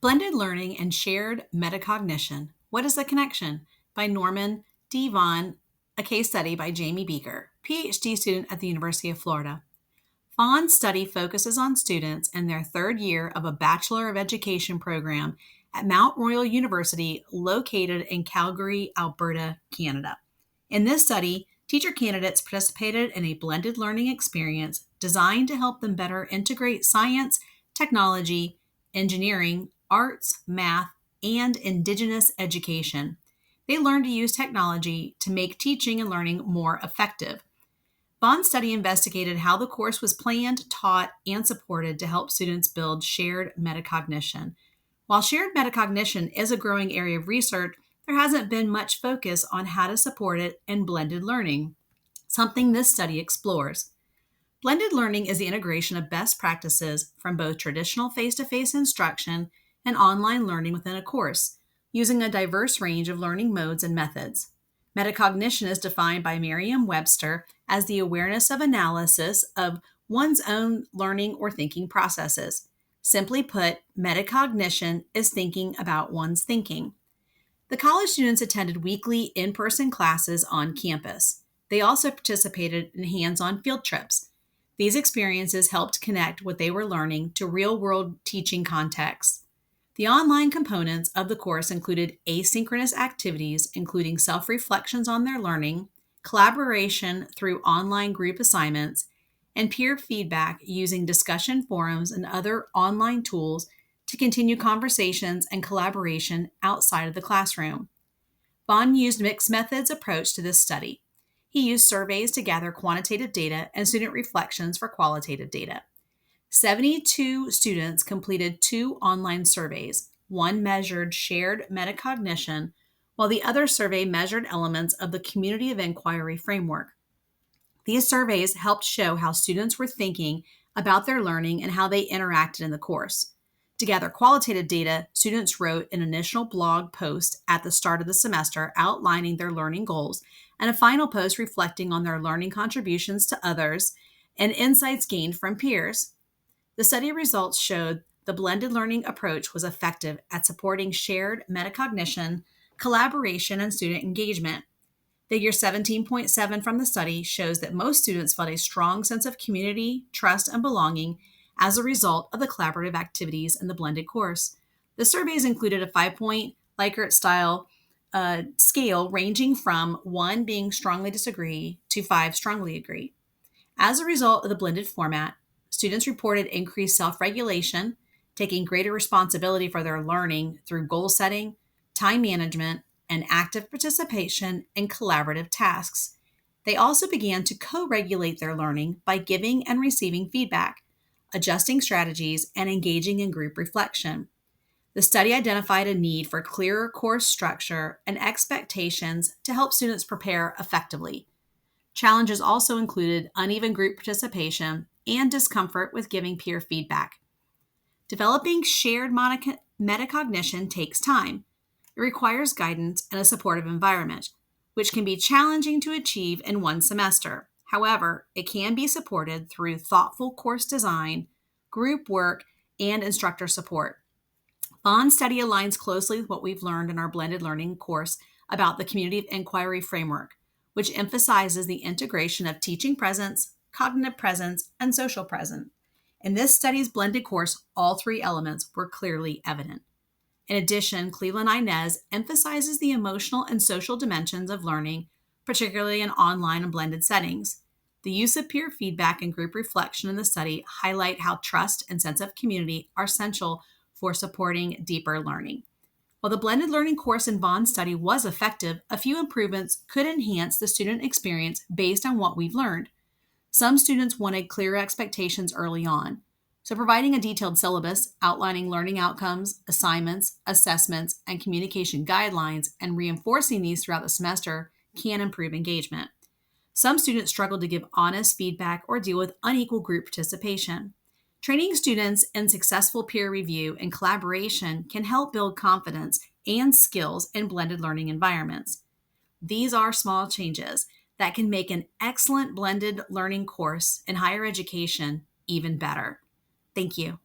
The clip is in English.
Blended Learning and Shared Metacognition. What is the Connection? By Norman D. Vaughn, a case study by Jamie Beaker, PhD student at the University of Florida. Vaughn's study focuses on students in their third year of a Bachelor of Education program at Mount Royal University located in Calgary, Alberta, Canada. In this study, teacher candidates participated in a blended learning experience designed to help them better integrate science, technology, engineering, arts, math, and Indigenous education. They learned to use technology to make teaching and learning more effective. Vaughn's study investigated how the course was planned, taught, and supported to help students build shared metacognition. While shared metacognition is a growing area of research, there hasn't been much focus on how to support it in blended learning, something this study explores. Blended learning is the integration of best practices from both traditional face-to-face instruction and online learning within a course, using a diverse range of learning modes and methods. Metacognition is defined by Merriam-Webster as the awareness of analysis of one's own learning or thinking processes. Simply put, metacognition is thinking about one's thinking. The college students attended weekly in-person classes on campus. They also participated in hands-on field trips. These experiences helped connect what they were learning to real-world teaching contexts. The online components of the course included asynchronous activities, including self-reflections on their learning, collaboration through online group assignments, and peer feedback using discussion forums and other online tools to continue conversations and collaboration outside of the classroom. Vaughn used mixed methods approach to this study. He used surveys to gather quantitative data and student reflections for qualitative data. 72 students completed 2 online surveys. One measured shared metacognition, while the other survey measured elements of the community of inquiry framework. These surveys helped show how students were thinking about their learning and how they interacted in the course. To gather qualitative data, students wrote an initial blog post at the start of the semester outlining their learning goals and a final post reflecting on their learning contributions to others and insights gained from peers. The study results showed the blended learning approach was effective at supporting shared metacognition, collaboration, and student engagement. Figure 17.7 from the study shows that most students felt a strong sense of community, trust, and belonging as a result of the collaborative activities in the blended course. The surveys included a 5-point Likert-style scale ranging from 1 being strongly disagree to 5 strongly agree. As a result of the blended format, students reported increased self-regulation, taking greater responsibility for their learning through goal setting, time management, and active participation in collaborative tasks. They also began to co-regulate their learning by giving and receiving feedback, adjusting strategies, and engaging in group reflection. The study identified a need for clearer course structure and expectations to help students prepare effectively. Challenges also included uneven group participation and discomfort with giving peer feedback. Developing shared metacognition takes time. It requires guidance and a supportive environment, which can be challenging to achieve in one semester. However, it can be supported through thoughtful course design, group work, and instructor support. Vaughn's study aligns closely with what we've learned in our blended learning course about the community of inquiry framework, which emphasizes the integration of teaching presence, cognitive presence, and social presence. In this study's blended course, all 3 elements were clearly evident. In addition, Cleveland Inez emphasizes the emotional and social dimensions of learning, particularly in online and blended settings. The use of peer feedback and group reflection in the study highlight how trust and sense of community are essential for supporting deeper learning. While the blended learning course in Vaughn's study was effective, a few improvements could enhance the student experience based on what we've learned. Some students wanted clear expectations early on, so providing a detailed syllabus outlining learning outcomes, assignments, assessments, and communication guidelines and reinforcing these throughout the semester can improve engagement. Some students struggled to give honest feedback or deal with unequal group participation. Training students in successful peer review and collaboration can help build confidence and skills in blended learning environments. These are small changes that can make an excellent blended learning course in higher education even better. Thank you.